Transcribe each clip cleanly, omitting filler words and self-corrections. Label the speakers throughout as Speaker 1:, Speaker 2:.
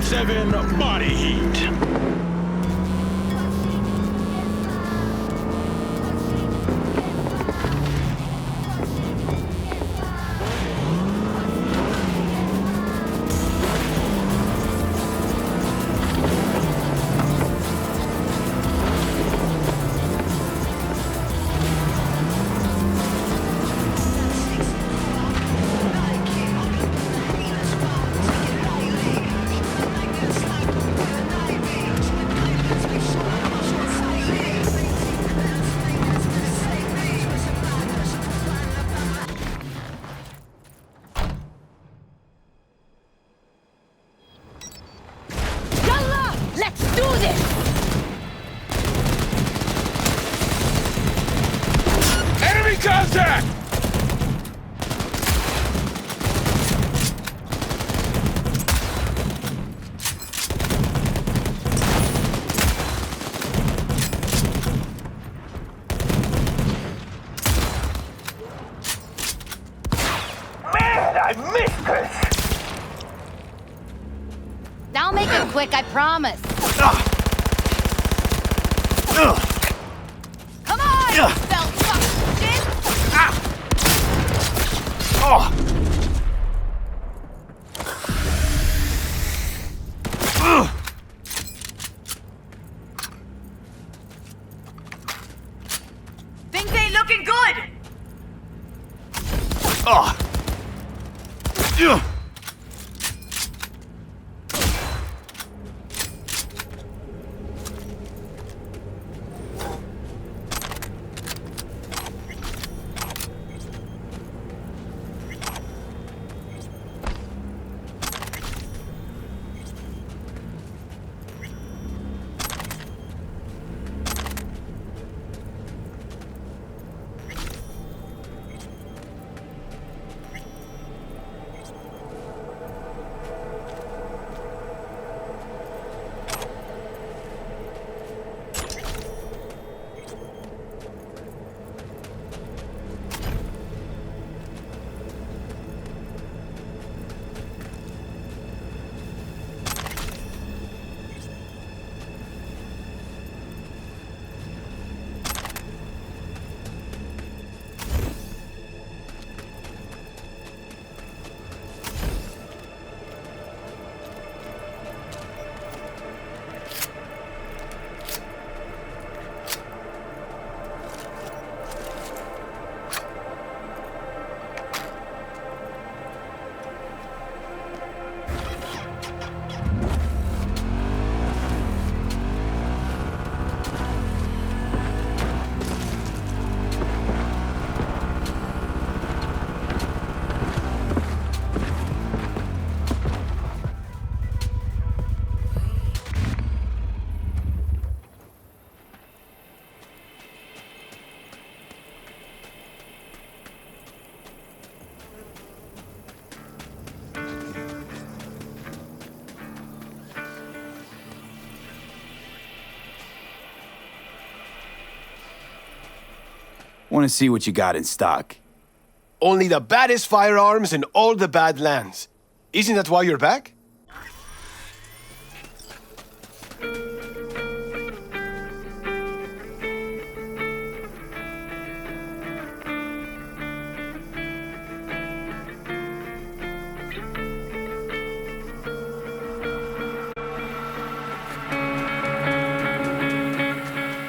Speaker 1: 7 body heat. Contact!
Speaker 2: Man, I missed this!
Speaker 3: I'll make it quick, I promise. Come on, felt fucking shit!
Speaker 2: Things ain't looking good!
Speaker 4: Want to see what you got in stock.
Speaker 5: Only the baddest firearms in all the Badlands. Isn't that why you're back?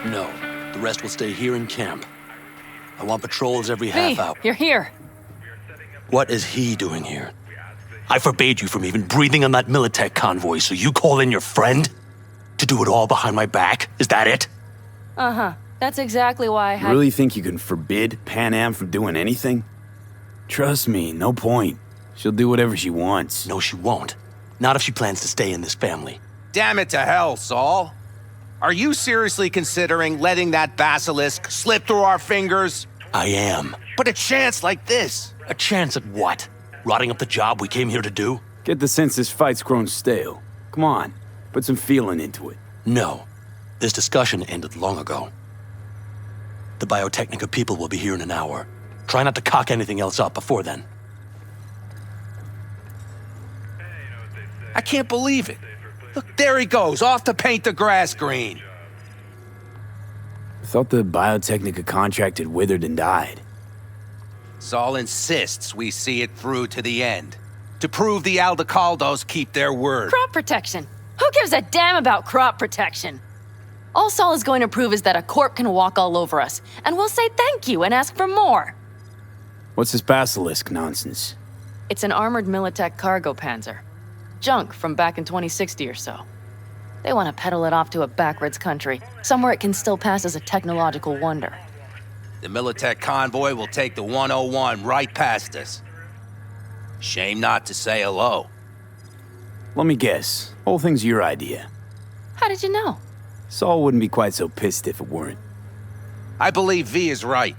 Speaker 6: No, the rest will stay here in camp. I want patrols every half hour.
Speaker 7: You're here.
Speaker 6: What is he doing here? I forbade you from even breathing on that Militech convoy, so you call in your friend? To do it all behind my back? Is that it?
Speaker 7: Uh-huh. That's exactly why I had...
Speaker 4: You really think you can forbid Pan Am from doing anything? Trust me, no point. She'll do whatever she wants.
Speaker 6: No, she won't. Not if she plans to stay in this family.
Speaker 8: Damn it to hell, Saul. Are you seriously considering letting that basilisk slip through our fingers?
Speaker 6: I am.
Speaker 8: But a chance like this.
Speaker 6: A chance at what? Rotting up the job we came here to do?
Speaker 4: Get the sense this fight's grown stale. Come on, put some feeling into it.
Speaker 6: No. This discussion ended long ago. The Biotechnica people will be here in an hour. Try not to cock anything else up before then.
Speaker 8: I can't believe it. Look, there he goes, off to paint the grass green.
Speaker 4: I thought the Biotechnica contract had withered and died.
Speaker 8: Saul insists we see it through to the end. To prove the Aldecaldos keep their word.
Speaker 7: Crop protection. Who gives a damn about crop protection? All Saul is going to prove is that a corp can walk all over us, and we'll say thank you and ask for more.
Speaker 4: What's this basilisk nonsense?
Speaker 7: It's an armored Militech cargo panzer. Junk from back in 2060 or so. They want to peddle it off to a backwards country, somewhere it can still pass as a technological wonder.
Speaker 8: The Militech convoy will take the 101 right past us. Shame not to say hello.
Speaker 4: Let me guess. Whole thing's your idea.
Speaker 7: How did you know?
Speaker 4: Saul wouldn't be quite so pissed if it weren't.
Speaker 8: I believe V is right.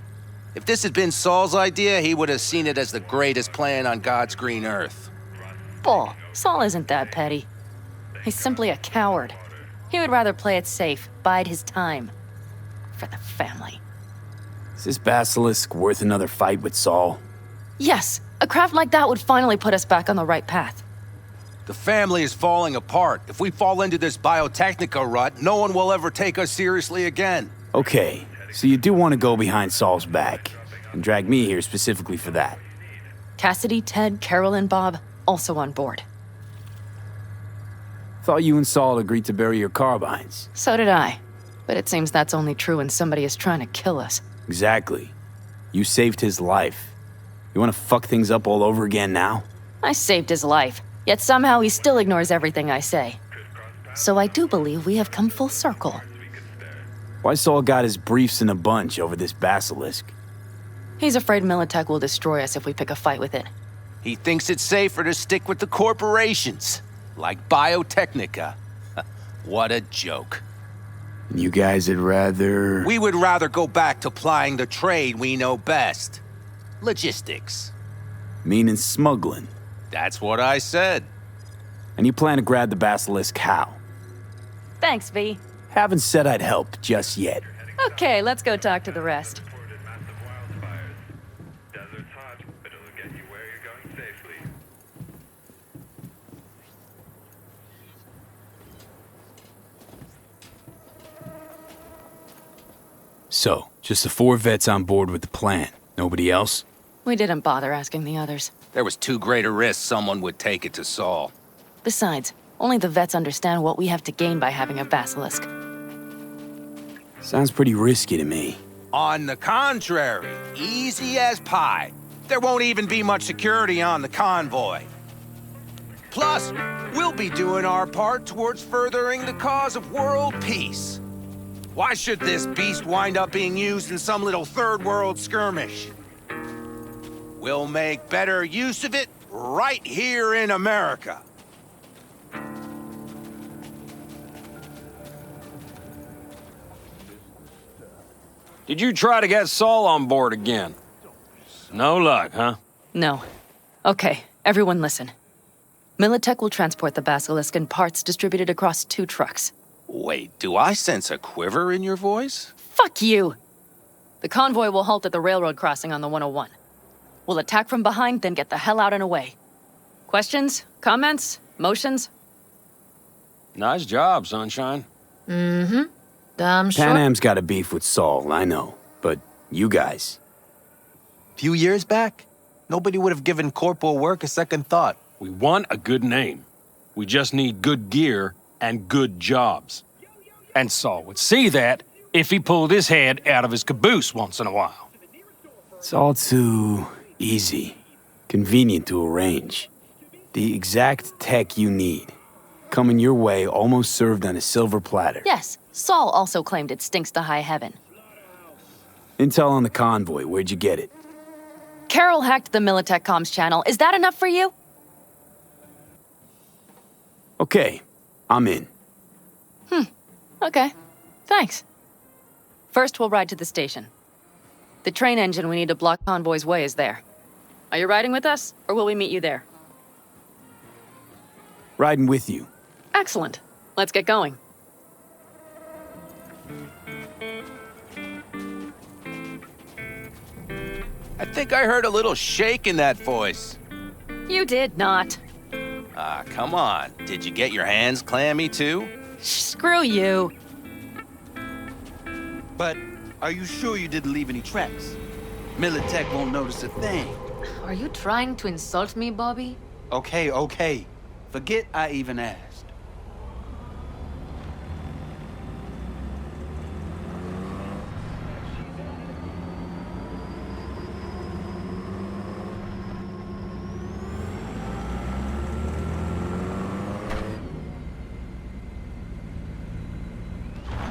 Speaker 8: If this had been Saul's idea, he would have seen it as the greatest plan on God's green earth.
Speaker 7: Bull. Saul isn't that petty. He's simply a coward. He would rather play it safe, bide his time. For the family.
Speaker 4: Is this basilisk worth another fight with Saul?
Speaker 7: Yes, a craft like that would finally put us back on the right path.
Speaker 8: The family is falling apart. If we fall into this Biotechnica rut, no one will ever take us seriously again.
Speaker 4: Okay, so you do want to go behind Saul's back, and drag me here specifically for that.
Speaker 7: Cassidy, Ted, Carol, and Bob also on board.
Speaker 4: Thought you and Saul agreed to bury your carbines.
Speaker 7: So did I. But it seems that's only true when somebody is trying to kill us.
Speaker 4: Exactly. You saved his life. You want to fuck things up all over again now?
Speaker 7: I saved his life, yet somehow he still ignores everything I say. So I do believe we have come full circle.
Speaker 4: Why Saul got his briefs in a bunch over this basilisk?
Speaker 7: He's afraid Militech will destroy us if we pick a fight with it.
Speaker 8: He thinks it's safer to stick with the corporations, like Biotechnica. What a joke.
Speaker 4: You guys would rather...
Speaker 8: We would rather go back to plying the trade we know best. Logistics.
Speaker 4: Meaning smuggling.
Speaker 8: That's what I said.
Speaker 4: And you plan to grab the basilisk how?
Speaker 7: Thanks, V.
Speaker 4: Haven't said I'd help just yet.
Speaker 7: Okay, let's go talk to the rest.
Speaker 4: So, just the 4 vets on board with the plan. Nobody else?
Speaker 7: We didn't bother asking the others.
Speaker 8: There was too great a risk someone would take it to Saul.
Speaker 7: Besides, only the vets understand what we have to gain by having a basilisk.
Speaker 4: Sounds pretty risky to me.
Speaker 8: On the contrary, easy as pie. There won't even be much security on the convoy. Plus, we'll be doing our part towards furthering the cause of world peace. Why should this beast wind up being used in some little third world skirmish? We'll make better use of it right here in America.
Speaker 9: Did you try to get Saul on board again? No luck, huh?
Speaker 7: No. Okay, everyone listen. Militech will transport the basilisk in parts distributed across 2 trucks.
Speaker 8: Wait, do I sense a quiver in your voice?
Speaker 7: Fuck you! The convoy will halt at the railroad crossing on the 101. We'll attack from behind, then get the hell out and away. Questions? Comments? Motions?
Speaker 9: Nice job, Sunshine.
Speaker 3: Damn sure.
Speaker 4: Pan Am's got a beef with Saul, I know. But you guys...
Speaker 6: Few years back, nobody would have given corporal work a second thought.
Speaker 9: We want a good name. We just need good gear and good jobs. And Saul would see that if he pulled his head out of his caboose once in a while.
Speaker 4: It's all too easy. Convenient to arrange. The exact tech you need. Coming your way, almost served on a silver platter.
Speaker 7: Yes, Saul also claimed it stinks to high heaven.
Speaker 4: Intel on the convoy, where'd you get it?
Speaker 7: Carol hacked the Militech comms channel. Is that enough for you?
Speaker 4: Okay, I'm in.
Speaker 7: Okay, thanks. First, we'll ride to the station. The train engine we need to block convoy's way is there. Are you riding with us, or will we meet you there?
Speaker 4: Riding with you.
Speaker 7: Excellent. Let's get going.
Speaker 8: I think I heard a little shake in that voice.
Speaker 7: You did not.
Speaker 8: Ah, come on. Did you get your hands clammy too?
Speaker 7: Screw you.
Speaker 10: But are you sure you didn't leave any tracks? Militech won't notice a thing.
Speaker 3: Are you trying to insult me, Bobby?
Speaker 10: Okay, okay. Forget I even asked.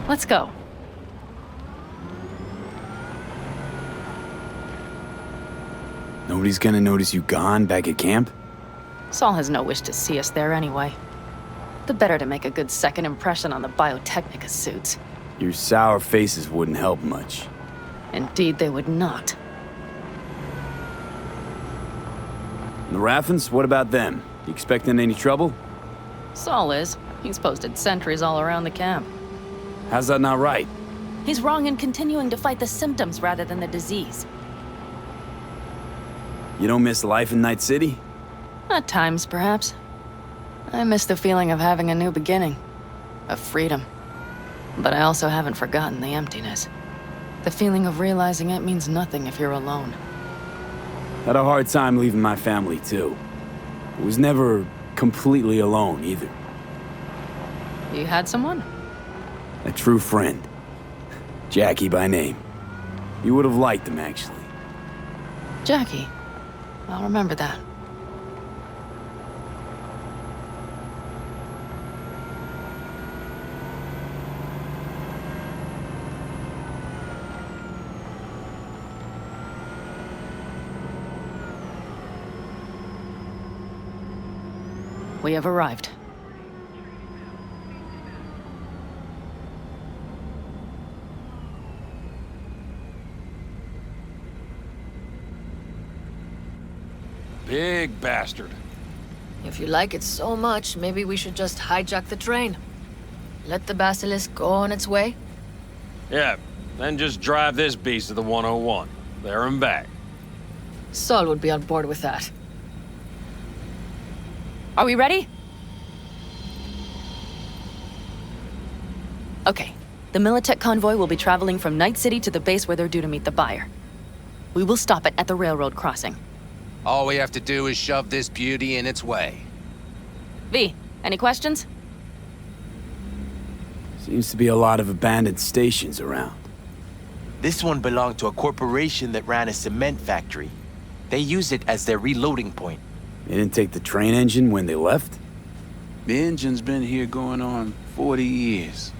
Speaker 7: Let's go.
Speaker 4: Nobody's gonna notice you gone back at camp?
Speaker 7: Saul has no wish to see us there anyway. The better to make a good second impression on the Biotechnica suits.
Speaker 4: Your sour faces wouldn't help much.
Speaker 7: Indeed, they would not.
Speaker 4: The Raffens, what about them? You expecting any trouble?
Speaker 7: Saul is. He's posted sentries all around the camp.
Speaker 4: How's that not right?
Speaker 7: He's wrong in continuing to fight the symptoms rather than the disease.
Speaker 4: You don't miss life in Night City?
Speaker 7: At times, perhaps. I miss the feeling of having a new beginning. Of freedom. But I also haven't forgotten the emptiness. The feeling of realizing it means nothing if you're alone.
Speaker 4: Had a hard time leaving my family, too. I was never completely alone, either.
Speaker 7: You had someone?
Speaker 4: A true friend. Jackie by name. You would have liked him, actually.
Speaker 7: Jackie. I'll remember that. We have arrived.
Speaker 9: Big bastard.
Speaker 3: If you like it so much, maybe we should just hijack the train. Let the Basilisk go on its way.
Speaker 9: Yeah, then just drive this beast to the 101. There and back.
Speaker 3: Saul would be on board with that.
Speaker 7: Are we ready? Okay. The Militech convoy will be traveling from Night City to the base where they're due to meet the buyer. We will stop it at the railroad crossing.
Speaker 8: All we have to do is shove this beauty in its way.
Speaker 7: V, any questions?
Speaker 4: Seems to be a lot of abandoned stations around.
Speaker 11: This one belonged to a corporation that ran a cement factory. They used it as their reloading point.
Speaker 4: They didn't take the train engine when they left?
Speaker 10: The engine's been here going on 40 years.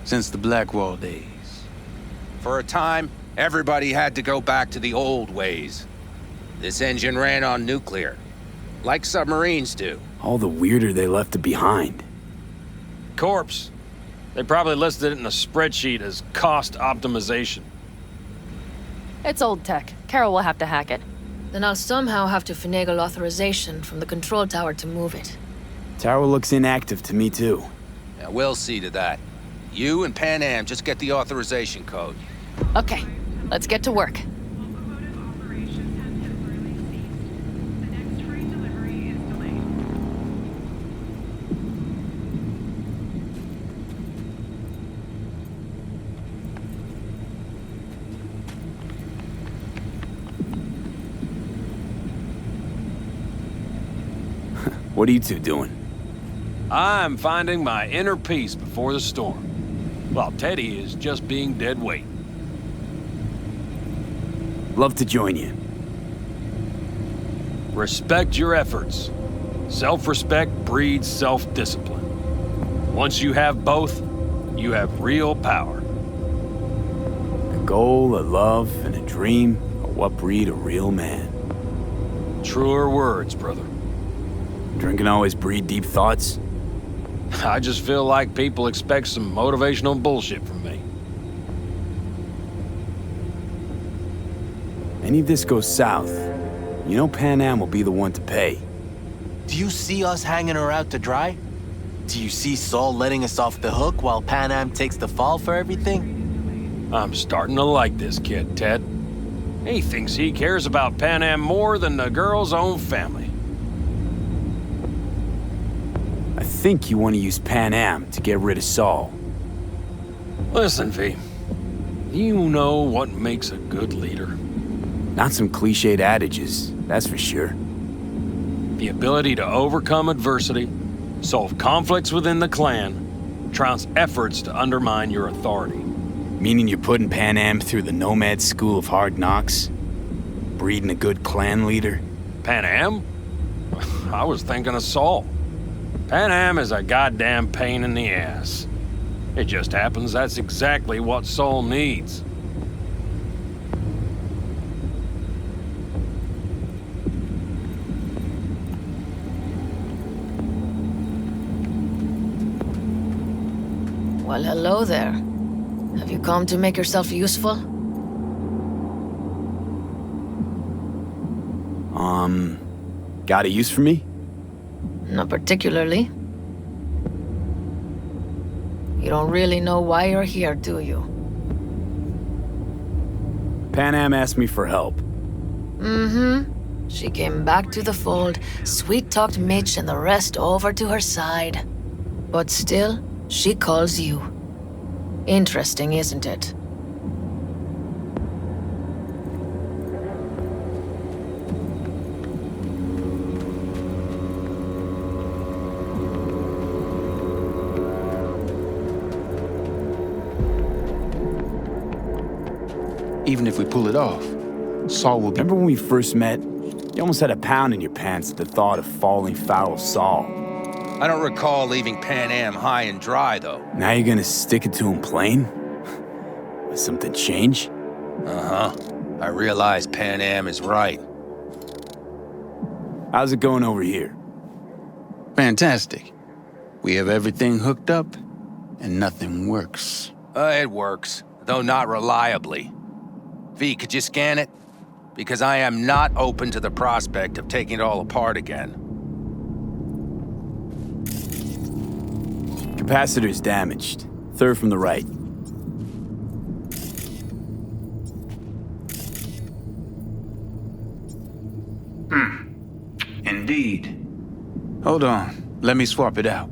Speaker 10: Since the Blackwall days.
Speaker 8: For a time, everybody had to go back to the old ways. This engine ran on nuclear, like submarines do.
Speaker 4: All the weirder they left it behind.
Speaker 9: Corpse. They probably listed it in a spreadsheet as cost optimization.
Speaker 7: It's old tech. Carol will have to hack it.
Speaker 3: Then I'll somehow have to finagle authorization from the control tower to move it.
Speaker 4: Tower looks inactive to me, too.
Speaker 8: Yeah, we'll see to that. You and Pan Am just get the authorization code.
Speaker 7: Okay, let's get to work.
Speaker 4: What are you two doing?
Speaker 9: I'm finding my inner peace before the storm, while Teddy is just being dead weight.
Speaker 4: Love to join you.
Speaker 9: Respect your efforts. Self-respect breeds self-discipline. Once you have both, you have real power.
Speaker 4: A goal, a love, and a dream are what breed a real man.
Speaker 9: Truer words, brother.
Speaker 4: Drinking always breed deep thoughts?
Speaker 9: I just feel like people expect some motivational bullshit from me.
Speaker 4: Any of this goes south, you know Pan Am will be the one to pay.
Speaker 11: Do you see us hanging her out to dry? Do you see Saul letting us off the hook while Pan Am takes the fall for everything?
Speaker 9: I'm starting to like this kid, Ted. He thinks he cares about Pan Am more than the girl's own family.
Speaker 4: think you want to use Pan Am to get rid of Saul.
Speaker 9: Listen, V. You know what makes a good leader.
Speaker 4: Not some cliched adages, that's for sure.
Speaker 9: The ability to overcome adversity, solve conflicts within the clan, trounce efforts to undermine your authority.
Speaker 4: Meaning you're putting Pan Am through the Nomad school of hard knocks? Breeding a good clan leader?
Speaker 9: Pan Am? I was thinking of Saul. Pan Am is a goddamn pain in the ass. It just happens that's exactly what Saul needs.
Speaker 3: Well, hello there. Have you come to make yourself useful?
Speaker 4: Got a use for me?
Speaker 3: Not particularly. You don't really know why you're here, do you?
Speaker 4: Pan Am asked me for help.
Speaker 3: Mm-hmm. She came back to the fold, sweet-talked Mitch and the rest over to her side. But still, she calls you. Interesting, isn't it?
Speaker 10: Even if we pull it off, Saul will be...
Speaker 4: Remember when we first met? You almost had a pound in your pants at the thought of falling foul of Saul.
Speaker 8: I don't recall leaving Pan Am high and dry, though.
Speaker 4: Now you're gonna stick it to him plain? Has something change?
Speaker 8: Uh-huh. I realize Pan Am is right.
Speaker 4: How's it going over here?
Speaker 10: Fantastic. We have everything hooked up, and nothing works.
Speaker 8: It works, though not reliably. V, could you scan it? Because I am not open to the prospect of taking it all apart again.
Speaker 4: Capacitor's damaged. Third from the right.
Speaker 10: Indeed. Hold on. Let me swap it out.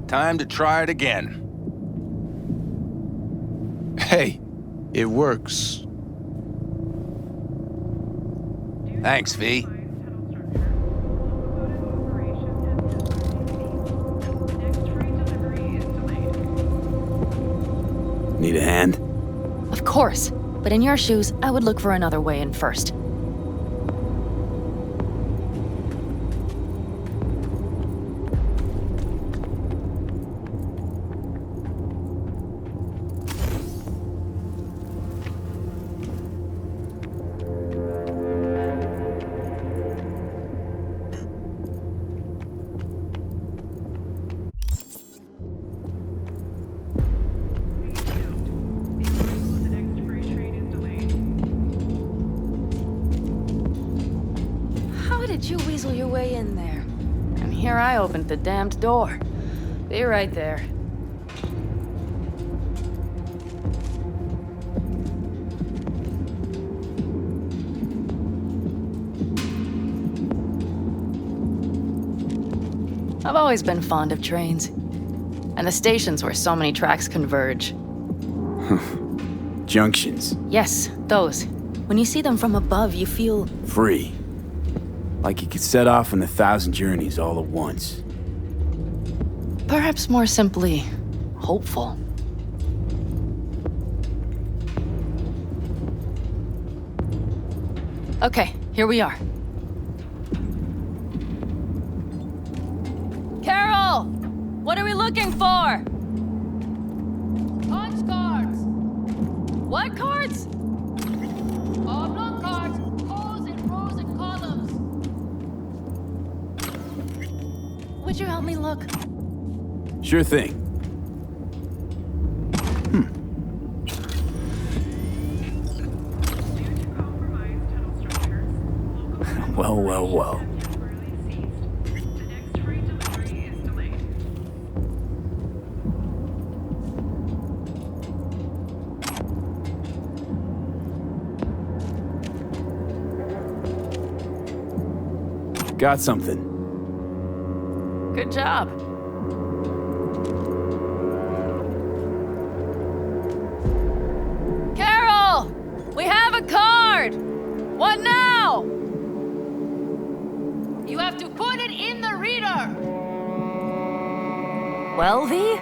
Speaker 8: Time to try it again.
Speaker 10: Hey, it works.
Speaker 8: Thanks, V.
Speaker 4: Need a hand?
Speaker 7: Of course. But in your shoes, I would look for another way in first. You weasel your way in there. And here I opened the damned door. Be right there. I've always been fond of trains. And the stations where so many tracks converge.
Speaker 4: Junctions.
Speaker 7: Yes, those. When you see them from above, you feel...
Speaker 4: free. Like you could set off on 1,000 journeys all at once.
Speaker 7: Perhaps more simply, hopeful. Okay, here we are. Carol! What are we looking for?
Speaker 12: Punch cards!
Speaker 7: What cards?
Speaker 12: Oblong cards, holes in rows and columns.
Speaker 7: Would you help me look?
Speaker 4: Sure thing. Well, well, well. Got something.
Speaker 7: Good job. Carol! We have a card! What now?
Speaker 12: You have to put it in the reader.
Speaker 7: Well, V?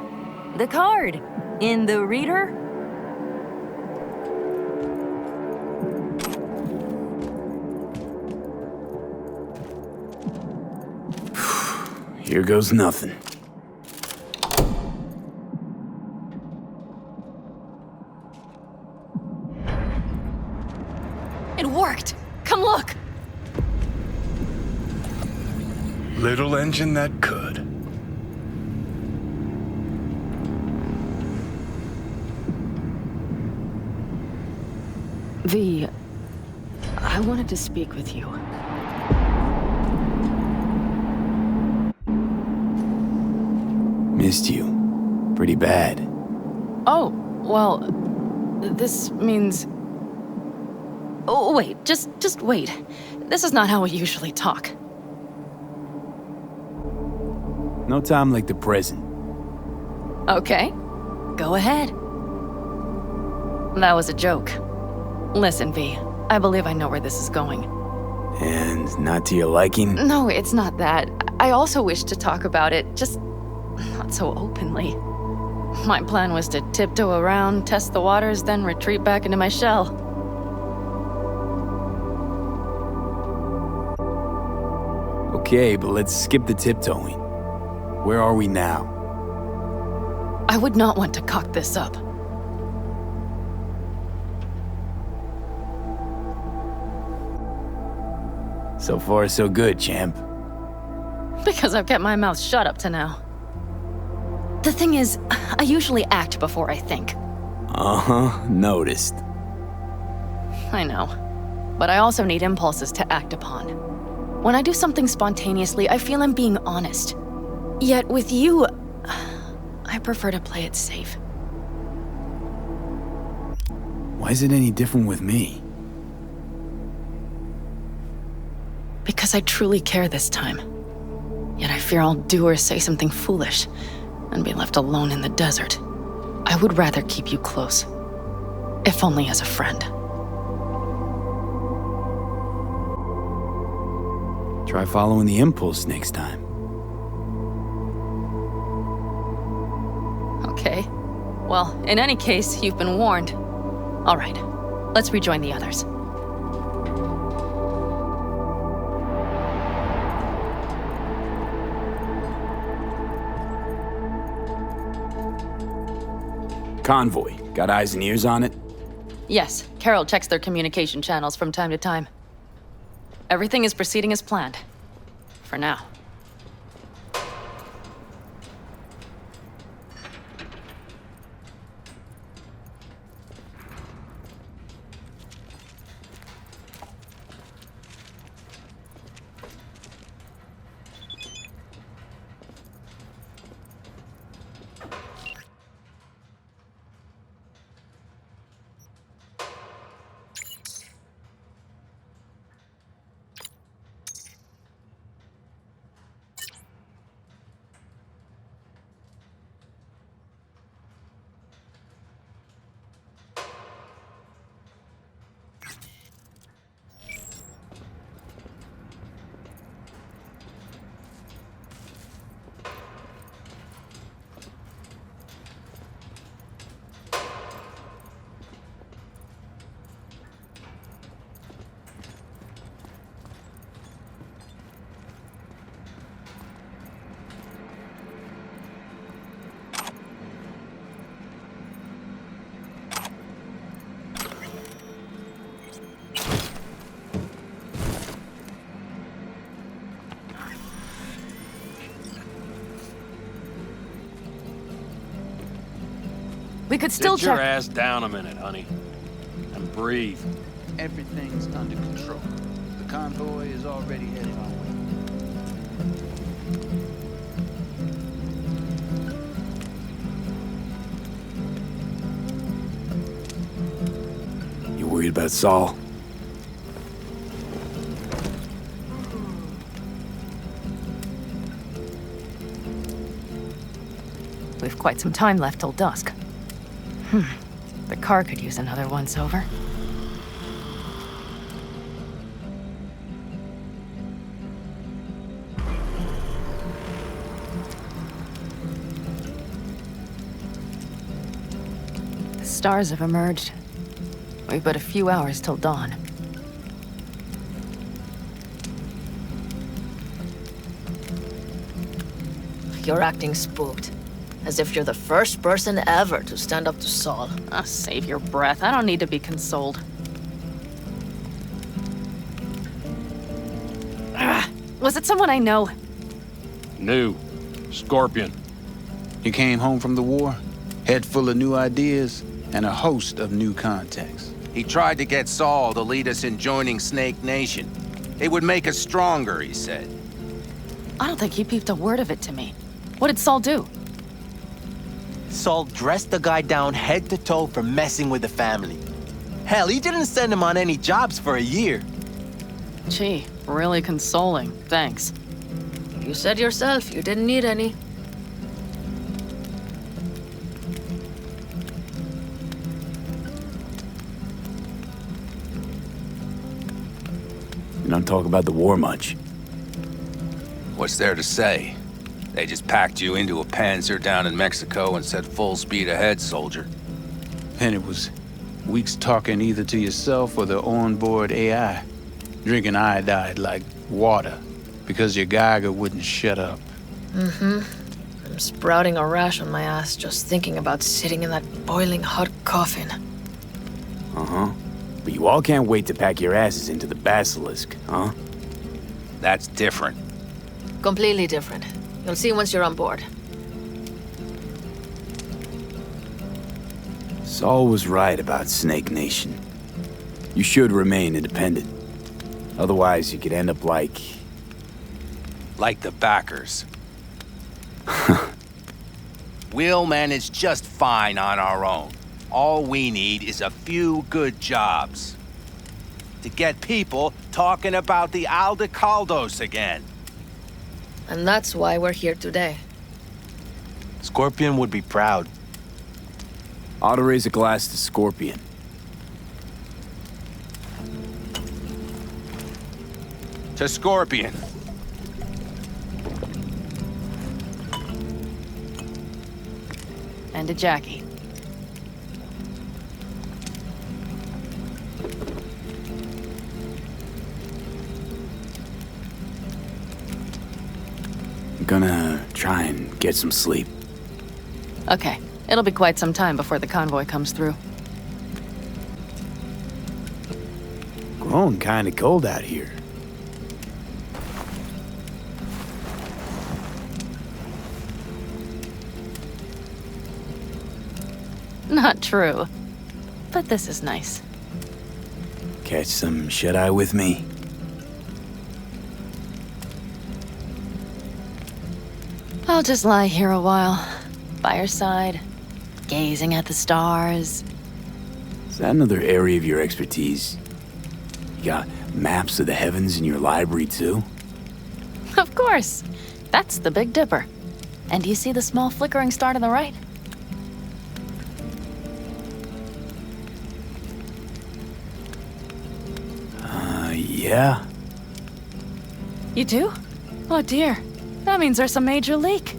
Speaker 7: The card. In the reader?
Speaker 4: Here goes nothing.
Speaker 7: It worked! Come look!
Speaker 1: Little engine that could.
Speaker 7: V, I wanted to speak with you.
Speaker 4: Missed you. Pretty bad.
Speaker 7: Oh, well, this means... Oh, wait, just wait. This is not how we usually talk.
Speaker 4: No time like the present.
Speaker 7: Okay, go ahead. That was a joke. Listen, V, I believe I know where this is going.
Speaker 4: And not to your liking?
Speaker 7: No, it's not that. I also wish to talk about it, just not so openly. My plan was to tiptoe around, test the waters, then retreat back into my shell.
Speaker 4: Okay, but let's skip the tiptoeing. Where are we now?
Speaker 7: I would not want to cock this up.
Speaker 4: So far, so good, champ.
Speaker 7: Because I've kept my mouth shut up to now. The thing is, I usually act before I think.
Speaker 4: Uh-huh, noticed.
Speaker 7: I know. But I also need impulses to act upon. When I do something spontaneously, I feel I'm being honest. Yet with you, I prefer to play it safe.
Speaker 4: Why is it any different with me?
Speaker 7: Because I truly care this time. Yet I fear I'll do or say something foolish and be left alone in the desert. I would rather keep you close, if only as a friend.
Speaker 4: Try following the impulse next time.
Speaker 7: Okay. Well, in any case, you've been warned. All right, let's rejoin the others.
Speaker 4: Convoy. Got eyes and ears on it?
Speaker 7: Yes, Carol checks their communication channels from time to time. Everything is proceeding as planned. For now. We could still
Speaker 9: Sit your
Speaker 7: check.
Speaker 9: ass down a minute, honey. And breathe.
Speaker 10: Everything's under control. The convoy is already headed our way.
Speaker 4: You worried about Saul?
Speaker 7: We've quite some time left till dusk. The car could use another once-over. The stars have emerged. We've but a few hours till dawn.
Speaker 3: You're acting spooked. As if you're the first person ever to stand up to Saul.
Speaker 7: Oh, save your breath. I don't need to be consoled. Was it someone I know?
Speaker 9: New. Scorpion.
Speaker 10: You came home from the war, head full of new ideas, and a host of new contacts.
Speaker 8: He tried to get Saul to lead us in joining Snake Nation. It would make us stronger, he said.
Speaker 7: I don't think he peeped a word of it to me. What did Saul do?
Speaker 11: Saul dressed the guy down head to toe for messing with the family. Hell, he didn't send him on any jobs for a year.
Speaker 7: Gee, really consoling. Thanks.
Speaker 3: You said yourself you didn't need any.
Speaker 4: You don't talk about the war much.
Speaker 8: What's there to say? They just packed you into a Panzer down in Mexico and said full speed ahead, soldier.
Speaker 10: And it was weeks talking either to yourself or the onboard AI, drinking iodide like water because your Geiger wouldn't shut up.
Speaker 3: I'm sprouting a rash on my ass just thinking about sitting in that boiling hot coffin.
Speaker 4: But you all can't wait to pack your asses into the Basilisk, huh?
Speaker 8: That's different.
Speaker 3: Completely different. You'll see once you're on board.
Speaker 4: Saul was right about Snake Nation. You should remain independent. Otherwise, you could end up like...
Speaker 8: Like the backers. We'll manage just fine on our own. All we need is a few good jobs. To get people talking about the Aldecaldos again.
Speaker 3: And that's why we're here today.
Speaker 11: Scorpion would be proud.
Speaker 4: Ought to raise a glass to Scorpion.
Speaker 8: To Scorpion.
Speaker 7: And to Jackie.
Speaker 4: I'm gonna try and get some sleep.
Speaker 7: Okay, it'll be quite some time before the convoy comes through.
Speaker 4: Grown kinda cold out here.
Speaker 7: Not true. But this is nice.
Speaker 4: Catch some shut-eye with me?
Speaker 7: I'll just lie here a while, by your side, gazing at the stars.
Speaker 4: Is that another area of your expertise? You got maps of the heavens in your library, too?
Speaker 7: Of course. That's the Big Dipper. And do you see the small flickering star to the right?
Speaker 4: Yeah?
Speaker 7: You do? Oh dear. That means there's a major leak.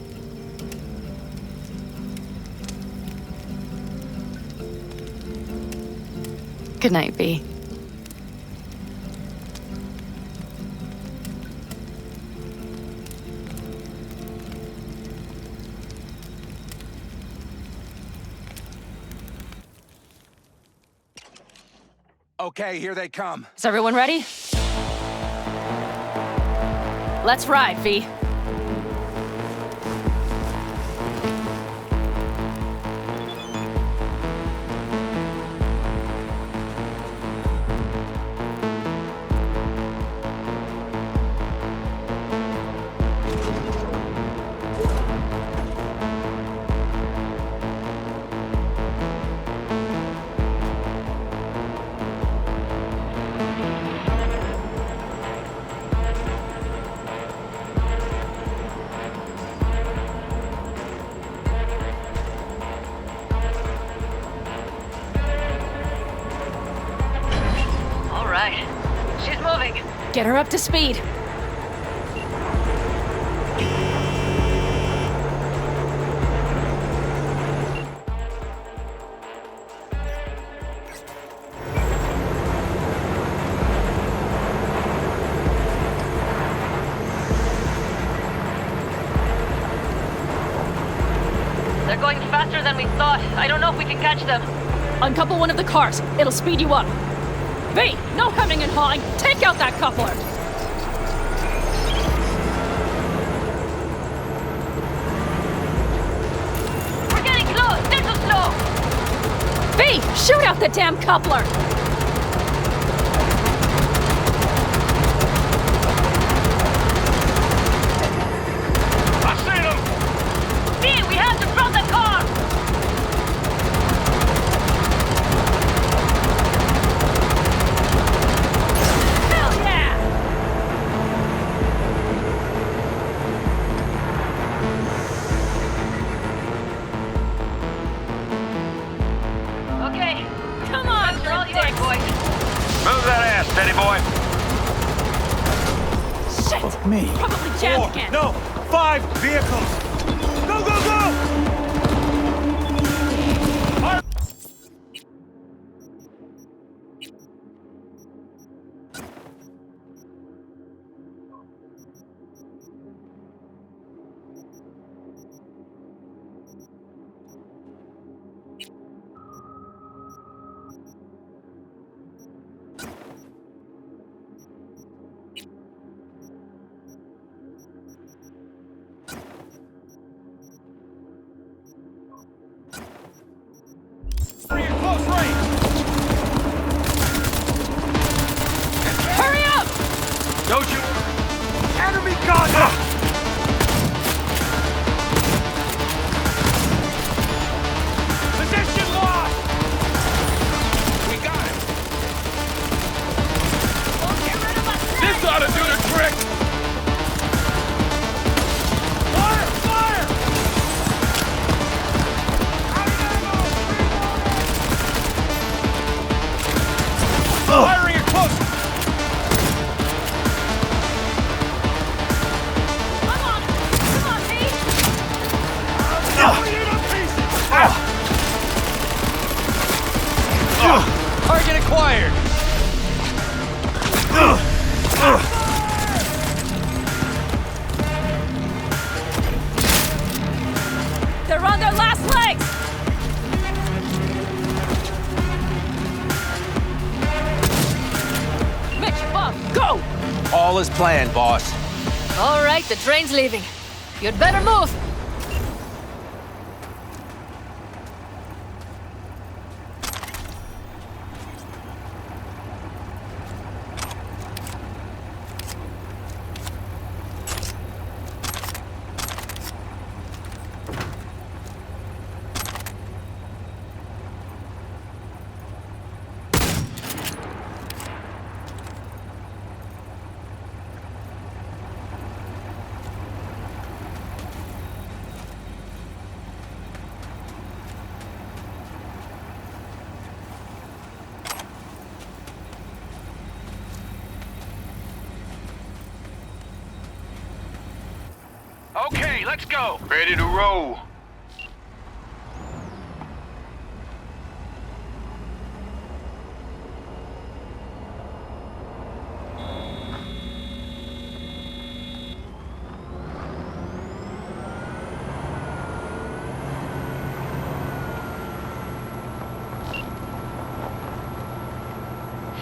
Speaker 7: Good night, V.
Speaker 8: Okay, here they come.
Speaker 7: Is everyone ready? Let's ride, V.
Speaker 12: Get her up to speed.
Speaker 3: They're going faster than we thought. I don't know if we can catch them.
Speaker 12: Uncouple one of the cars. It'll speed you up. V, no hemming and hawing. Take out that coupler.
Speaker 3: We're getting close. They're too slow.
Speaker 12: V, shoot out the damn coupler.
Speaker 2: I seen him!
Speaker 3: V, we have to drop the car.
Speaker 12: Hell yeah!
Speaker 3: Okay.
Speaker 12: Come on,
Speaker 3: We're all
Speaker 12: Red
Speaker 3: yours,
Speaker 12: Dicks.
Speaker 3: boys.
Speaker 8: Move that ass, steady boy.
Speaker 12: Shit!
Speaker 4: Fuck me.
Speaker 12: Probably jammed again.
Speaker 2: No, 5 vehicles! Go, go, go! Close range!
Speaker 12: Hurry up!
Speaker 2: Don't you... Enemy gun! Position lost! We got him! This ought to do the trick! Fire! Fire! Firing it close!
Speaker 12: Come on! Come on, V!
Speaker 2: Target acquired!
Speaker 12: They're on their last legs! Mitch, Bob, go!
Speaker 8: All is planned, boss.
Speaker 3: All right, the train's leaving. You'd better move.
Speaker 2: Okay, let's go. Ready to roll.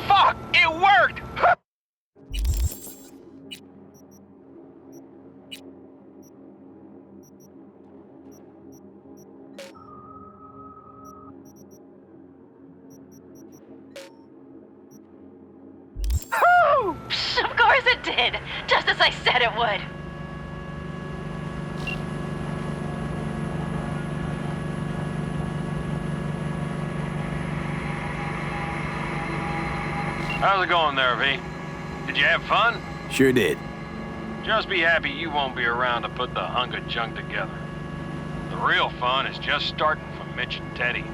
Speaker 2: Fuck! It worked!
Speaker 3: Of course it did, just as I said it would.
Speaker 9: How's it going there, V? Did you have fun?
Speaker 4: Sure did.
Speaker 9: Just be happy you won't be around to put the hunk of junk together. The real fun is just starting for Mitch and Teddy.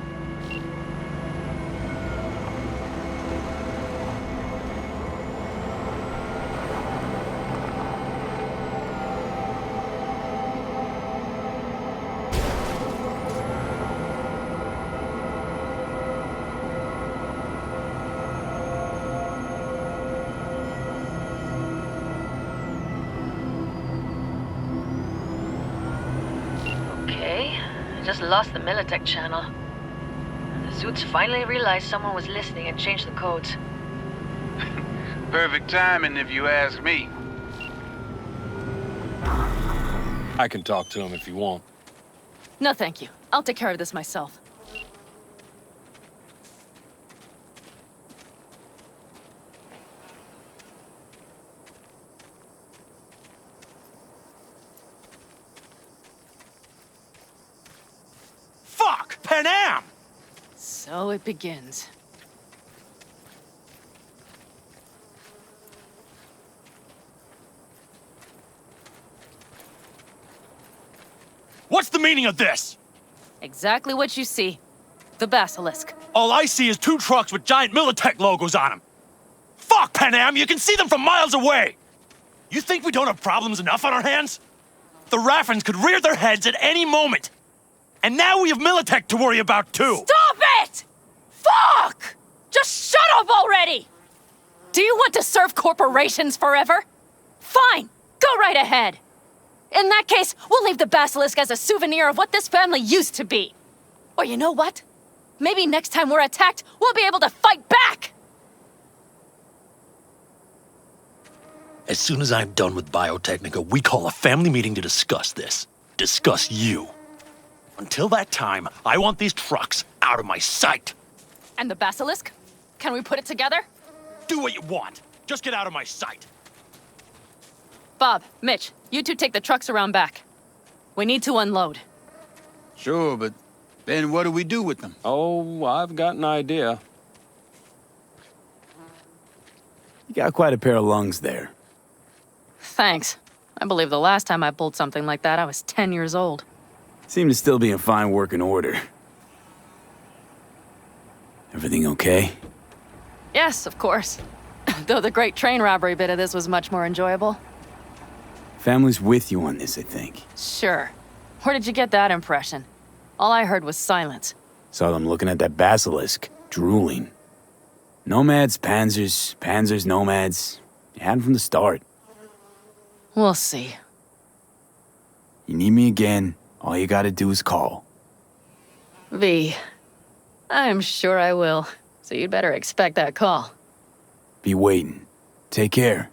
Speaker 3: Okay, I just lost the Militech channel. The suits finally realized someone was listening and changed the codes.
Speaker 1: Perfect timing, if you ask me.
Speaker 9: I can talk to him if you want.
Speaker 7: No, thank you. I'll take care of this myself.
Speaker 6: Fuck! Panam!
Speaker 7: So it begins.
Speaker 6: What's the meaning of this?
Speaker 7: Exactly what you see. The Basilisk.
Speaker 6: All I see is 2 trucks with giant Militech logos on them. Fuck, Panam! You can see them from miles away! You think we don't have problems enough on our hands? The Raffens could rear their heads at any moment. And now we have Militech to worry about, too!
Speaker 12: Stop it! Fuck! Just shut up already!
Speaker 7: Do you want to serve corporations forever? Fine, go right ahead. In that case, we'll leave the Basilisk as a souvenir of what this family used to be. Or you know what? Maybe next time we're attacked, we'll be able to fight back!
Speaker 6: As soon as I'm done with Biotechnica, we call a family meeting to discuss this. Discuss you. Until that time, I want these trucks out of my sight.
Speaker 7: And the Basilisk? Can we put it together?
Speaker 6: Do what you want. Just get out of my sight.
Speaker 7: Bob, Mitch, you two take the trucks around back. We need to unload.
Speaker 10: Sure, but then what do we do with them?
Speaker 9: Oh, I've got an idea.
Speaker 4: You got quite a pair of lungs there.
Speaker 7: Thanks. I believe the last time I pulled something like that, I was 10 years old.
Speaker 4: Seem to still be in fine working order. Everything okay?
Speaker 7: Yes, of course. Though the great train robbery bit of this was much more enjoyable.
Speaker 4: Family's with you on this, I think.
Speaker 7: Sure. Where did you get that impression? All I heard was silence.
Speaker 4: Saw them looking at that basilisk, drooling. Nomads, panzers, panzers, nomads. You had them from the start.
Speaker 7: We'll see.
Speaker 4: You need me again, all you gotta do is call.
Speaker 7: V. I'm sure I will. So you'd better expect that call.
Speaker 4: Be waiting. Take care.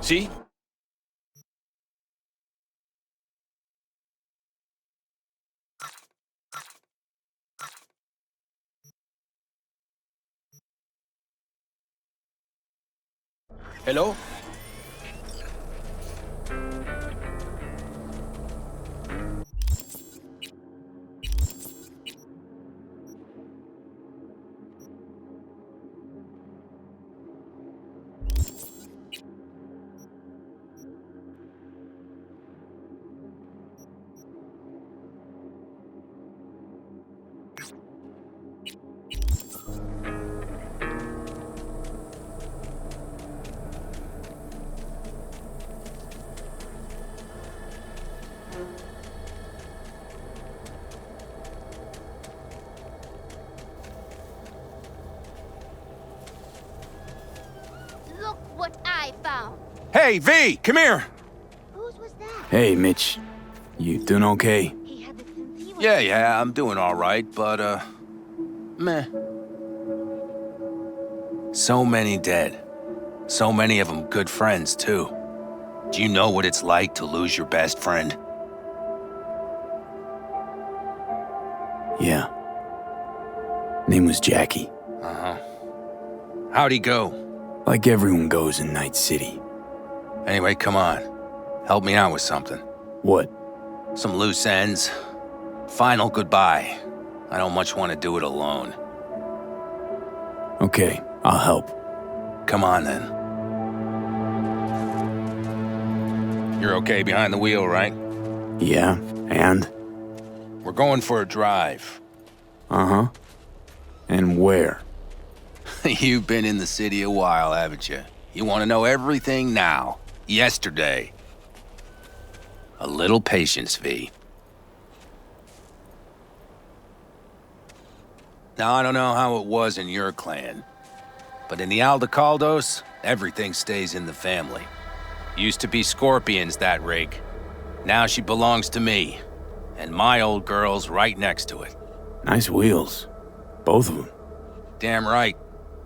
Speaker 5: See? Hello?
Speaker 13: Look what I found.
Speaker 8: Hey, V, come here.
Speaker 13: Whose was that?
Speaker 4: Hey, Mitch. You doing okay?
Speaker 8: Yeah, I'm doing all right, but, meh. So many dead. So many of them good friends, too. Do you know what it's like to lose your best friend?
Speaker 4: Yeah. Name was Jackie.
Speaker 8: Uh-huh. How'd he go?
Speaker 4: Like everyone goes in Night City.
Speaker 8: Anyway, come on. Help me out with something.
Speaker 4: What?
Speaker 8: Some loose ends. Final goodbye. I don't much want to do it alone.
Speaker 4: Okay, I'll help.
Speaker 8: Come on, then. You're okay behind the wheel, right?
Speaker 4: Yeah, and?
Speaker 8: We're going for a drive.
Speaker 4: Uh-huh. And where?
Speaker 8: You've been in the city a while, haven't you? You want to know everything now. Yesterday. A little patience, V. Now, I don't know how it was in your clan, but in the Aldecaldos, everything stays in the family. Used to be Scorpion's, that rig. Now she belongs to me, and my old girl's right next to it.
Speaker 4: Nice wheels. Both of them.
Speaker 8: Damn right.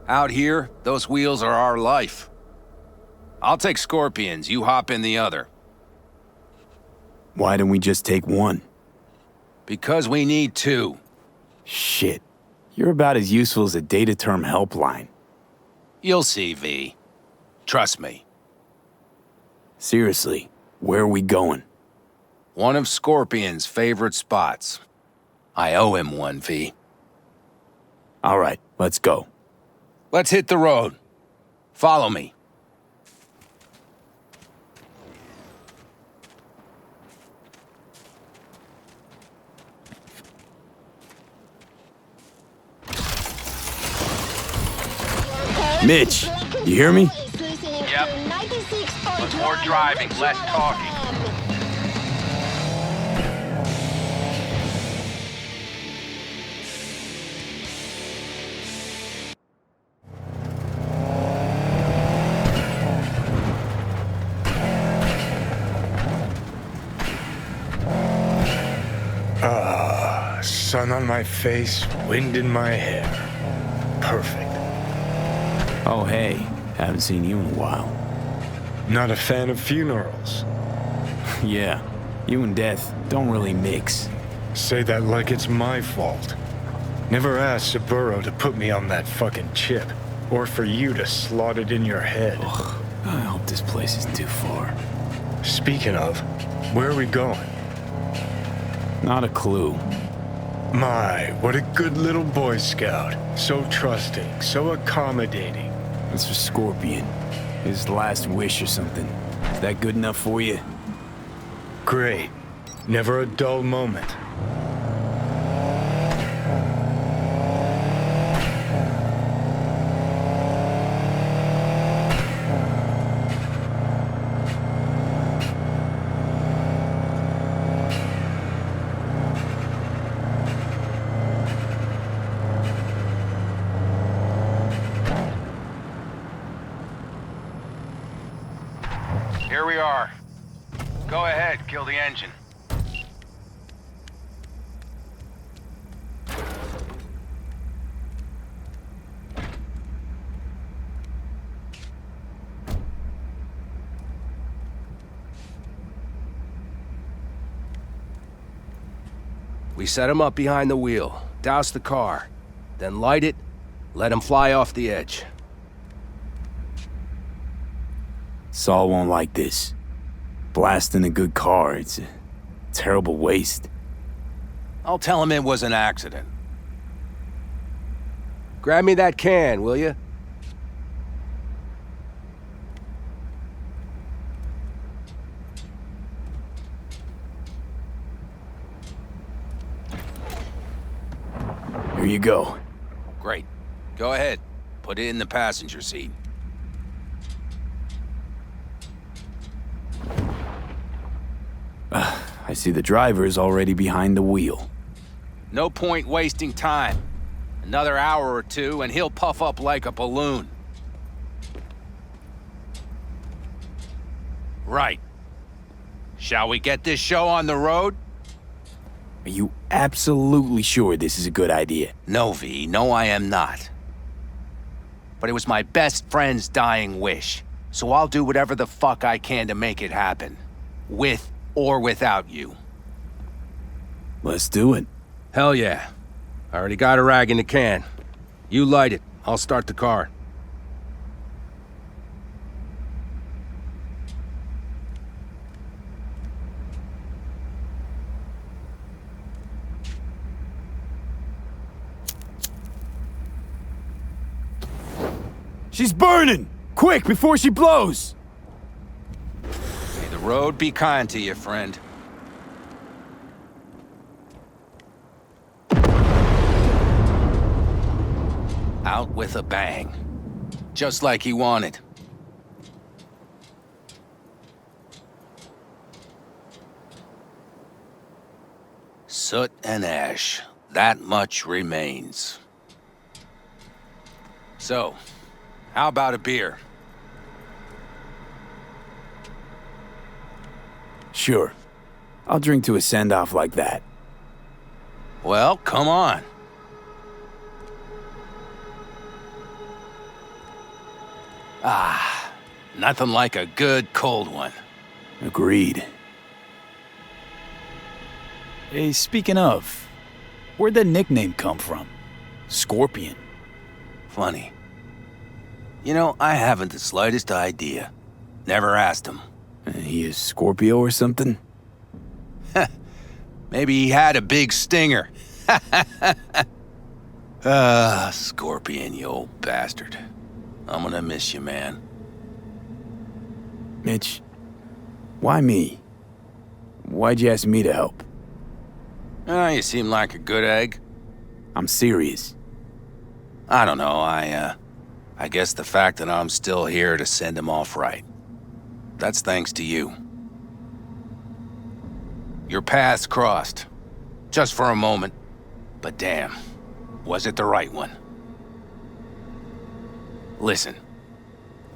Speaker 8: Out here, those wheels are our life. I'll take Scorpion's, you hop in the other.
Speaker 4: Why don't we just take one?
Speaker 8: Because we need two.
Speaker 4: Shit. You're about as useful as a data term helpline.
Speaker 8: You'll see, V. Trust me.
Speaker 4: Seriously, where are we going?
Speaker 8: One of Scorpion's favorite spots. I owe him one, V.
Speaker 4: All right, let's go.
Speaker 8: Let's hit the road. Follow me.
Speaker 4: Mitch, you hear me?
Speaker 1: Yep. But more driving, less talking.
Speaker 2: Sun on my face, wind in my hair. Perfect.
Speaker 4: Oh, hey. Haven't seen you in a while.
Speaker 2: Not a fan of funerals.
Speaker 4: Yeah, you and death don't really mix.
Speaker 2: Say that like it's my fault. Never asked Saburo to put me on that fucking chip, or for you to slot it in your head.
Speaker 4: Ugh, I hope this place isn't too far.
Speaker 2: Speaking of, where are we going?
Speaker 4: Not a clue.
Speaker 2: My, what a good little Boy Scout. So trusting, so accommodating.
Speaker 4: That's for Scorpion. His last wish or something. Is that good enough for you?
Speaker 2: Great. Never a dull moment.
Speaker 1: Here we are. Go ahead, kill the engine.
Speaker 8: We set him up behind the wheel, douse the car, then light it, let him fly off the edge.
Speaker 4: Saul won't like this. Blasting a good car, it's a terrible waste.
Speaker 8: I'll tell him it was an accident. Grab me that can, will you?
Speaker 4: Here you go.
Speaker 8: Great. Go ahead. Put it in the passenger seat.
Speaker 4: I see the driver is already behind the wheel.
Speaker 8: No point wasting time. Another hour or two and he'll puff up like a balloon. Right. Shall we get this show on the road?
Speaker 4: Are you absolutely sure this is a good idea?
Speaker 8: No, V. No, I am not. But it was my best friend's dying wish. So I'll do whatever the fuck I can to make it happen. With or without you.
Speaker 4: Let's do it.
Speaker 8: Hell yeah. I already got a rag in the can. You light it. I'll start the car.
Speaker 4: She's burning! Quick, before she blows!
Speaker 8: May the road be kind to you, friend. Out with a bang. Just like he wanted. Soot and ash. That much remains. So, how about a beer?
Speaker 4: Sure. I'll drink to a send-off like that.
Speaker 8: Well, come on. Ah, nothing like a good cold one.
Speaker 4: Agreed. Hey, speaking of, where'd that nickname come from? Scorpion.
Speaker 8: Funny. You know, I haven't the slightest idea. Never asked him.
Speaker 4: He is Scorpio or something?
Speaker 8: Maybe he had a big stinger. Scorpion, you old bastard. I'm gonna miss you, man.
Speaker 4: Mitch, why me? Why'd you ask me to help?
Speaker 8: You seem like a good egg.
Speaker 4: I'm serious.
Speaker 8: I don't know, I guess the fact that I'm still here to send him off right. That's thanks to you. Your paths crossed. Just for a moment. But damn, was it the right one? Listen,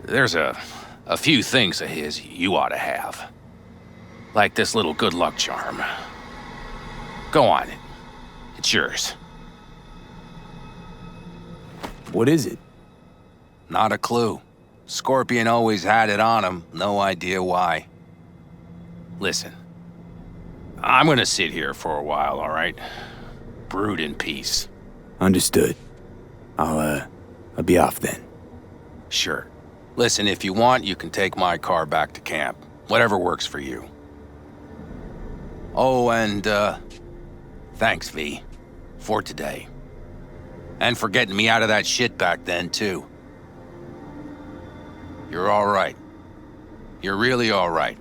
Speaker 8: there's a few things of his you ought to have. Like this little good luck charm. Go on, it's yours.
Speaker 4: What is it?
Speaker 8: Not a clue. Scorpion always had it on him, no idea why. Listen, I'm gonna sit here for a while, all right? Brood in peace.
Speaker 4: Understood. I'll be off then.
Speaker 8: Sure. Listen, if you want, you can take my car back to camp. Whatever works for you. Oh, and, thanks, V, for today. And for getting me out of that shit back then, too. You're all right. You're really all right.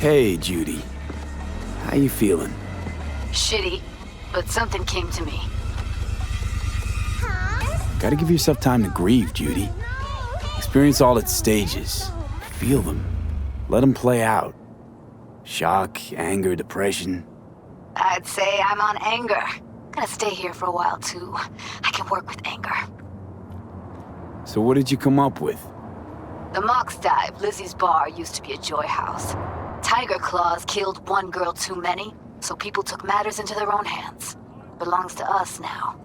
Speaker 4: Hey, Judy. How you feeling?
Speaker 3: Shitty, but something came to me.
Speaker 4: Gotta give yourself time to grieve, Judy. Experience all its stages. Feel them. Let them play out. Shock, anger, depression.
Speaker 3: I'd say I'm on anger. Gonna stay here for a while, too. I can work with anger.
Speaker 4: So what did you come up with?
Speaker 3: The Mox Dive, Lizzie's bar, used to be a joy house. Tiger Claws killed one girl too many, so people took matters into their own hands. Belongs to us now.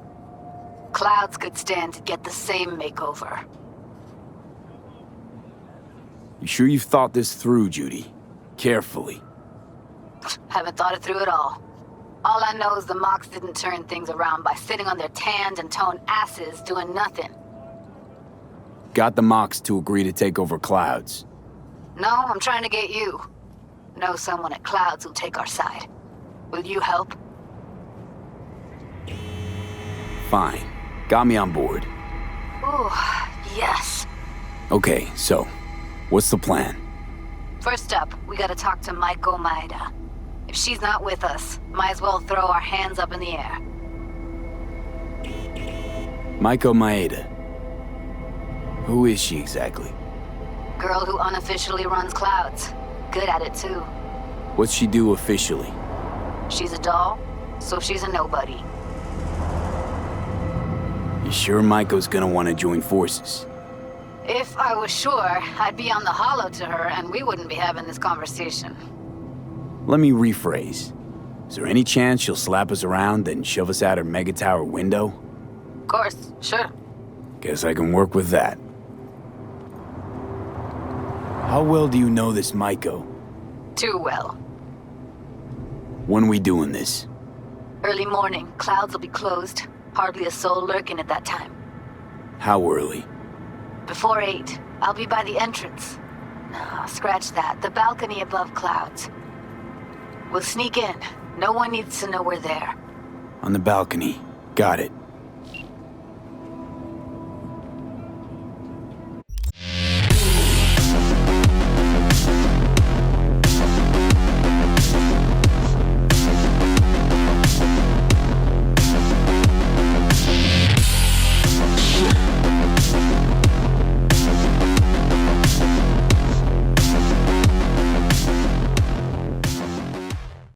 Speaker 3: Clouds could stand to get the same makeover.
Speaker 4: You sure you've thought this through, Judy? Carefully.
Speaker 3: Haven't thought it through at all. All I know is the Mox didn't turn things around by sitting on their tanned and toned asses doing nothing.
Speaker 4: Got the Mox to agree to take over Clouds.
Speaker 3: No, I'm trying to get you. Know someone at Clouds who'll take our side. Will you help?
Speaker 4: Fine. Got me on board.
Speaker 3: Ooh, yes.
Speaker 4: Okay, so, what's the plan?
Speaker 3: First up, we gotta talk to Maiko Maeda. If she's not with us, might as well throw our hands up in the air.
Speaker 4: Maiko Maeda. Who is she exactly?
Speaker 3: Girl who unofficially runs Clouds. Good at it, too.
Speaker 4: What's she do officially?
Speaker 3: She's a doll, so she's a nobody.
Speaker 4: You sure Maiko's gonna want to join forces?
Speaker 3: If I was sure, I'd be on the hollow to her and we wouldn't be having this conversation.
Speaker 4: Let me rephrase. Is there any chance she'll slap us around, then shove us out her mega tower window?
Speaker 3: Of course, sure.
Speaker 4: Guess I can work with that. How well do you know this Maiko?
Speaker 3: Too well.
Speaker 4: When we doing this?
Speaker 3: Early morning, Clouds will be closed. Hardly a soul lurking at that time.
Speaker 4: How early?
Speaker 3: Before 8, I'll be by the entrance. No, scratch that. The balcony above Clouds. We'll sneak in. No one needs to know we're there.
Speaker 4: On the balcony. Got it.